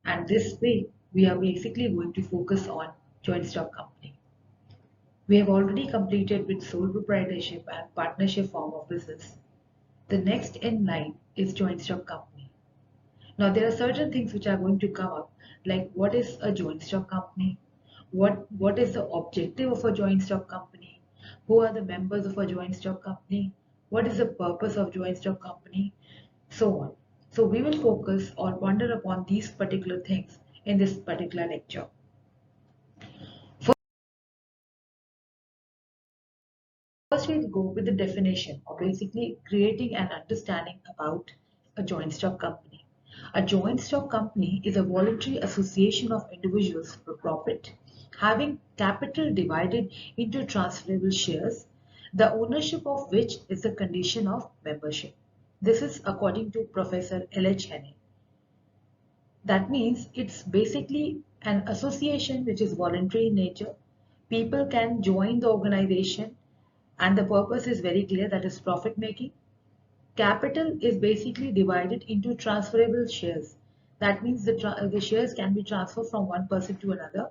And this way, we are basically going to focus on joint stock company. We have already completed with sole proprietorship and partnership form of business. The next in line is joint stock company. Now, there are certain things which are going to come up, like what is a joint stock company? What is the objective of a joint stock company? Who are the members of a joint stock company? What is the purpose of joint stock company? So on. So we will focus or ponder upon these particular things in this particular lecture. First, we'll go with the definition or basically creating an understanding about a joint stock company. A joint stock company is a voluntary association of individuals for profit, having capital divided into transferable shares, the ownership of which is the condition of membership. This is according to Professor L.H. Henne. That means it's basically an association which is voluntary in nature. People can join the organization and the purpose is very clear, that is profit making. Capital is basically divided into transferable shares. That means the shares can be transferred from one person to another,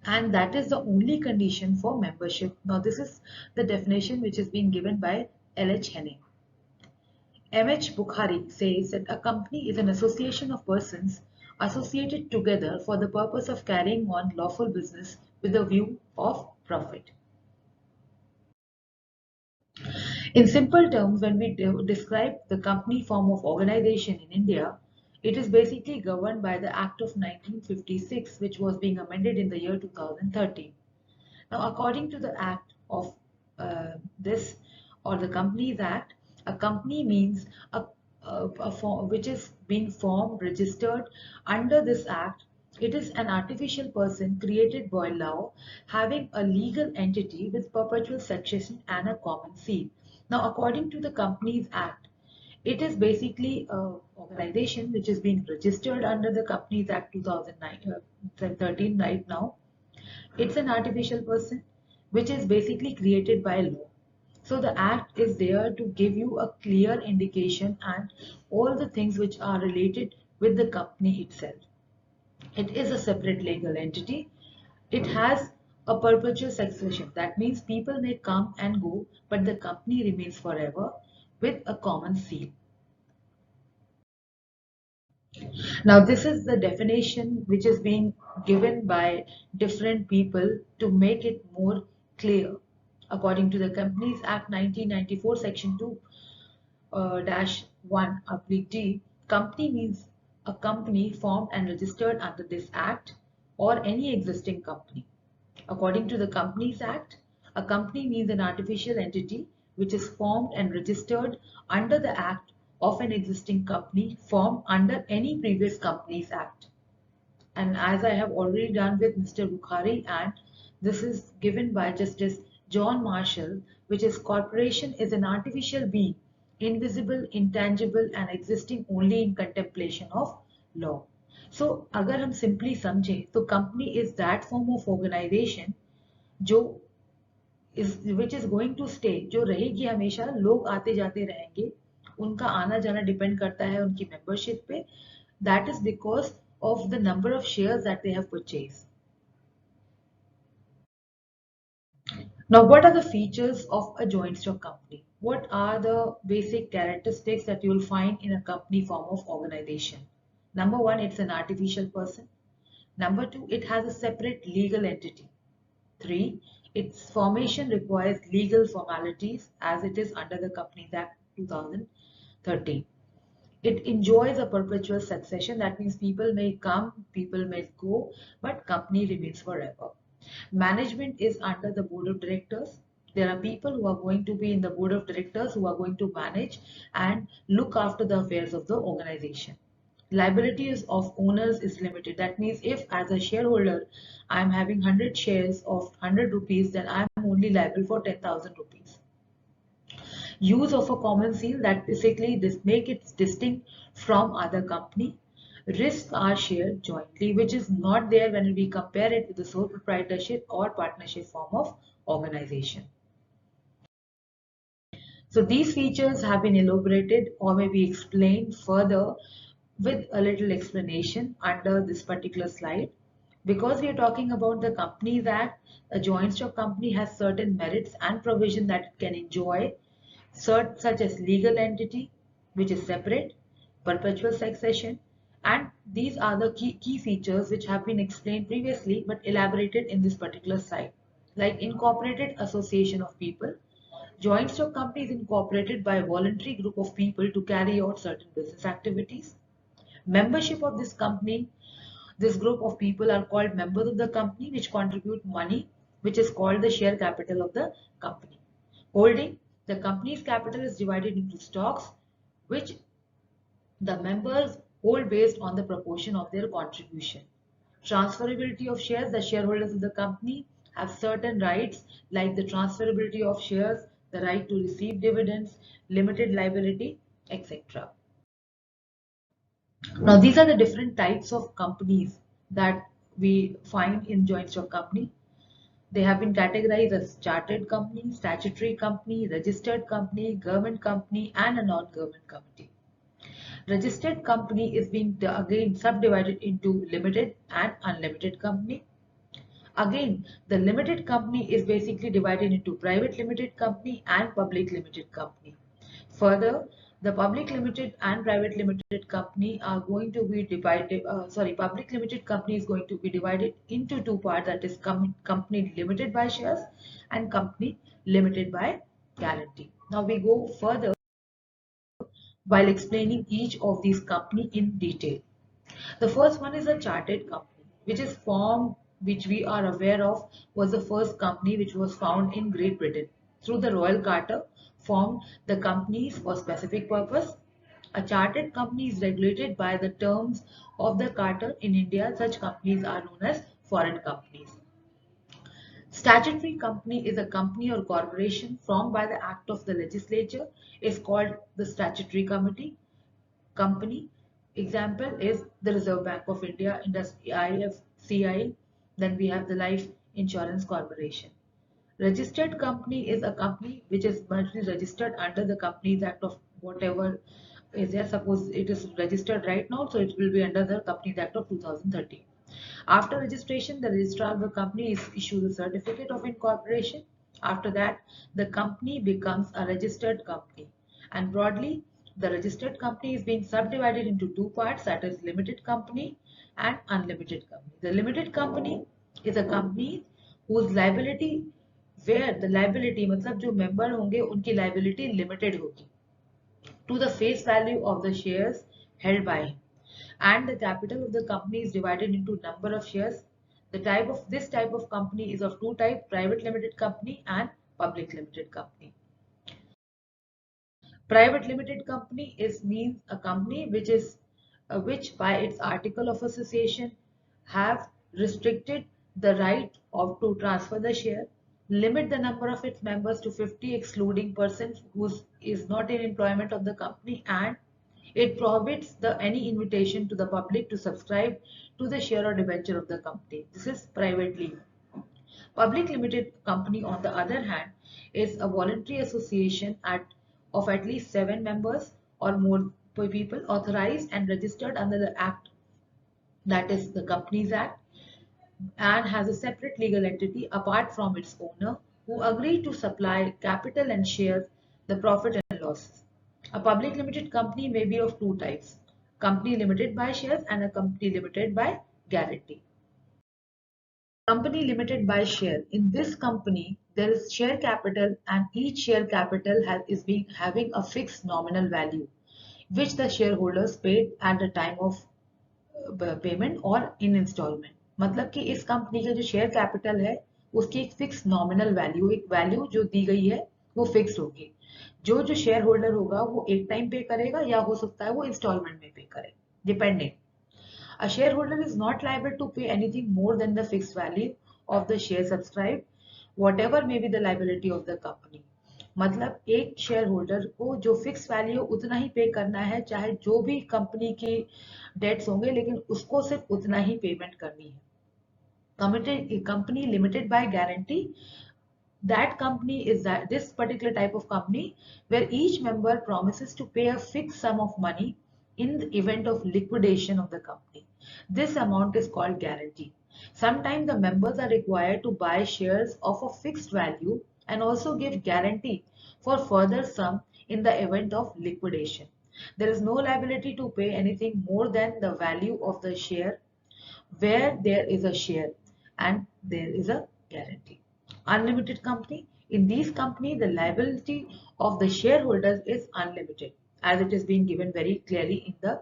and that is the only condition for membership. Now, this is the definition which is being given by L.H. Henne. M.H. Bukhari says that a company is an association of persons associated together for the purpose of carrying on lawful business with a view of profit. In simple terms, when we describe the company form of organization in India, it is basically governed by the Act of 1956, which was being amended in the year 2013. Now, according to the Act of this or the Companies Act, a company means a form which is being formed, registered under this Act. It is an artificial person created by law having a legal entity with perpetual succession and a common seat. Now, according to the Companies Act, it is basically an organization which is being registered under the Companies Act 2013 right now. It's an artificial person which is basically created by law. So the act is there to give you a clear indication and all the things which are related with the company itself. It is a separate legal entity. It has a perpetual succession. That means people may come and go, but the company remains forever with a common seal. Now, this is the definition which is being given by different people to make it more clear. According to the Companies Act 1994, Section 2 1 oblique D, company means a company formed and registered under this Act or any existing company. According to the Companies Act, a company means an artificial entity which is formed and registered under the Act of an existing company formed under any previous Companies Act. And as I have already done with Mr. Bukhari, and this is given by Justice John Marshall, which is corporation is an artificial being, invisible, intangible, and existing only in contemplation of law. So अगर हम simply समझें तो company is that form of organization जो which is going to stay, जो रहेगी हमेशा, लोग आते जाते रहेंगे, उनका आना जाना डिपेंड करता है उनकी मेंबरशिप पे. That is because of the number of shares that they have purchased. Now, what are the features of a joint stock company? What are the basic characteristics that you will find in a company form of organization? Number one, it's an artificial person. Number two, it has a separate legal entity. Three, its formation requires legal formalities as it is under the Companies Act 2013. It enjoys a perpetual succession. That means people may come, people may go, but company remains forever. Management is under the board of directors. There are people who are going to be in the board of directors who are going to manage and look after the affairs of the organization. Liabilities of owners is limited. That means if as a shareholder I am having 100 shares of 100 rupees, then I am only liable for 10,000 rupees. Use of a common seal, that basically this make it distinct from other company. Risks are shared jointly, which is not there when we compare it with the sole proprietorship or partnership form of organization. So these features have been elaborated or maybe explained further with a little explanation under this particular slide. Because we are talking about the Companies Act, a joint stock company has certain merits and provision that it can enjoy, such as legal entity, which is separate, perpetual succession, and these are the key features which have been explained previously but elaborated in this particular slide. Like incorporated association of people, joint stock company is incorporated by a voluntary group of people to carry out certain business activities. Membership of this group of people are called members of the company, which contribute money, which is called the share capital of the company. Holding, the company's capital is divided into stocks, which the members hold based on the proportion of their contribution. Transferability of shares, the shareholders of the company have certain rights like the transferability of shares, the right to receive dividends, limited liability, etc. Now, these are the different types of companies that we find in joint stock company. They have been categorized as chartered company, statutory company, registered company, government company, and a non-government company. Registered company is being again subdivided into limited and unlimited company. Again, the limited company is basically divided into private limited company and public limited company. Further, the public limited and private limited company are going to be divided, public limited company is going to be divided into two parts, that is company limited by shares and company limited by guarantee. Now we go further while explaining each of these company in detail. The first one is a chartered company, which is formed, which we are aware of, was the first company which was found in Great Britain. Through the Royal Charter, formed the companies for specific purpose. A chartered company is regulated by the terms of the Charter. In India, such companies are known as foreign companies. Statutory company is a company or corporation formed by the act of the legislature, is called the statutory company. Example is the Reserve Bank of India, IFCI. Then we have the Life Insurance Corporation. Registered company is a company which is registered under the Companies Act of whatever is there. Suppose it is registered right now, so it will be under the Companies Act of 2013. After registration, the registrar of the company issues a certificate of incorporation. After that, the company becomes a registered company. And broadly, the registered company is being subdivided into two parts, that is limited company and unlimited company. The limited company is a company whose liability, where the liability मतलब जो member होंगे उनकी liability limited होगी to the face value of the shares held by him, and the capital of the company is divided into number of shares. This type of company is of two types: private limited company and public limited company. Private limited company means a company which by its article of association have restricted the right to transfer the share, limit the number of its members to 50 excluding persons who is not in employment of the company, and it prohibits any invitation to the public to subscribe to the share or debenture of the company. This is privately. Public limited company, on the other hand, is a voluntary association of at least 7 members or more people authorized and registered under the Act, that is the Companies Act, and has a separate legal entity apart from its owner who agree to supply capital and share the profit and losses. A public limited company may be of two types: company limited by shares and a company limited by guarantee. Company limited by share. In this company, there is share capital, and each share capital having a fixed nominal value, which the shareholders paid at the time of payment or in installment. मतलब कि इस company का जो share capital है उसकी एक fix nominal value, एक value जो दी गई है वो फिक्स होगी. जो शेयर होल्डर होगा वो एक टाइम पे करेगा या हो सकता है वो इंस्टॉलमेंट में पे करे, depending. A shareholder is not liable to pay anything more than the fixed value of the share subscribed, whatever may be the liability of the company. मतलब एक शेयर होल्डर को जो फिक्स वैल्यू उतना ही पे करना है, चाहे जो भी कंपनी की डेट्स होंगे, लेकिन उसको सिर्फ उतना ही पेमेंट करनी है. Company limited by guarantee, that company is this particular type of company where each member promises to pay a fixed sum of money in the event of liquidation of the company. This amount is called guarantee. Sometimes the members are required to buy shares of a fixed value and also give guarantee for further sum in the event of liquidation. There is no liability to pay anything more than the value of the share where there is a share and there is a guarantee. Unlimited company. In these companies, the liability of the shareholders is unlimited, as it is being given very clearly in the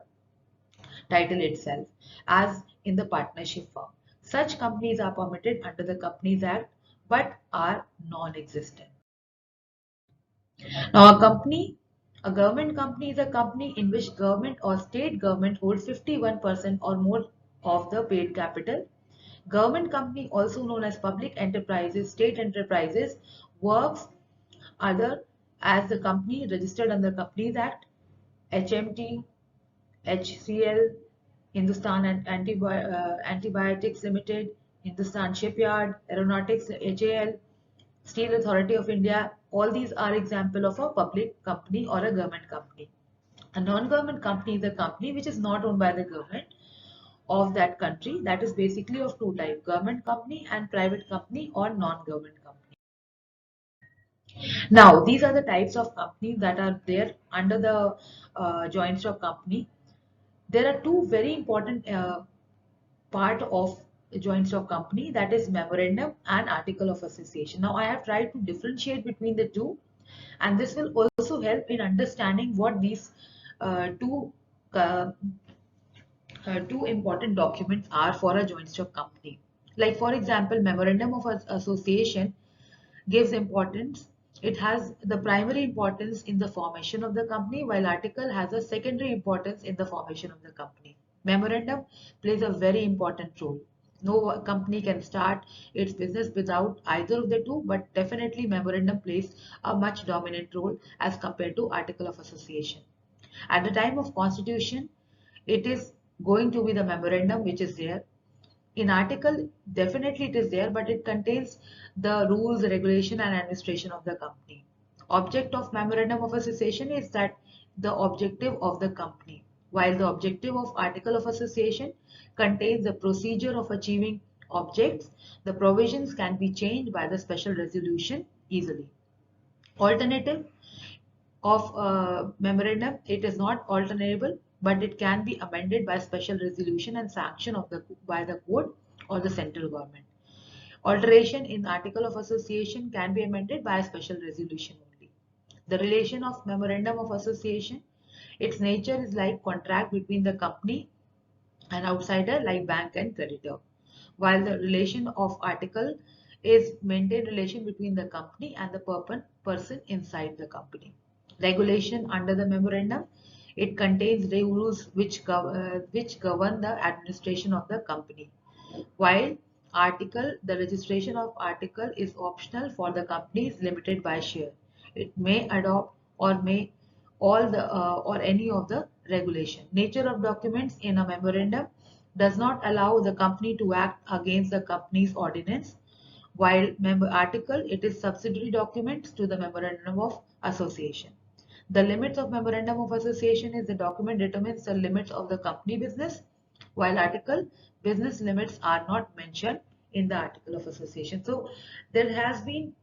title itself, as in the partnership firm. Such companies are permitted under the Companies Act but are non-existent. Now, a government company is a company in which government or state government holds 51% or more of the paid capital. Government company, also known as public enterprises, state enterprises, works other as the company registered under Companies Act, HMT, HCL, Hindustan and Antibiotics Limited, Hindustan Shipyard, Aeronautics, HAL, Steel Authority of India. All these are example of a public company or a government company. A non-government company is a company which is not owned by the government of that country. That is basically of two types: government company and private company or non-government company. Now, these are the types of companies that are there under the joint stock company. There are two very important part of a joint stock company, that is memorandum and article of association. Now, I have tried to differentiate between the two, and this will also help in understanding what these two uh, two important documents are for a joint stock company. Like for example, memorandum of association gives importance. It has the primary importance in the formation of the company, while article has a secondary importance in the formation of the company. Memorandum plays a very important role. No company can start its business without either of the two, but definitely memorandum plays a much dominant role as compared to article of association. At the time of constitution, it is going to be the memorandum which is there. In article, definitely it is there, but it contains the rules, regulation and administration of the company. Object of memorandum of association is that the objective of the company, while the objective of article of association contains the procedure of achieving objects. The provisions can be changed by the special resolution easily. Alternative of memorandum, it is not alternable, but it can be amended by special resolution and sanction of the by the court or the central government. Alteration in article of association can be amended by a special resolution only. The relation of memorandum of association, its nature is like contract between the company and outsider like bank and creditor, while the relation of article is maintained relation between the company and the person inside the company. Regulation under the memorandum, it contains rules which govern the administration of the company, while article, the registration of article is optional for the companies limited by share. It may adopt or may all the or any of the regulation. Nature of documents in a memorandum does not allow the company to act against the company's ordinance, while member article, it is subsidiary documents to the memorandum of association. The limits of memorandum of association is the document determines the limits of the company business, while article, business limits are not mentioned in the article of association. So there has been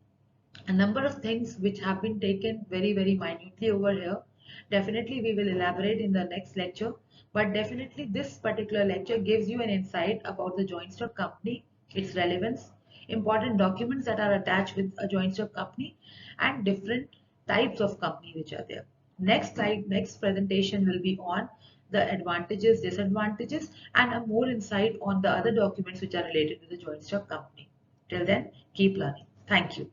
a number of things which have been taken very minutely over here. Definitely we will elaborate in the next lecture, but definitely this particular lecture gives you an insight about the joint stock company, its relevance, important documents that are attached with a joint stock company, and different types of company which are there. Next slide, next presentation will be on the advantages, disadvantages, and a more insight on the other documents which are related to the joint stock company. Till then, keep learning. Thank you.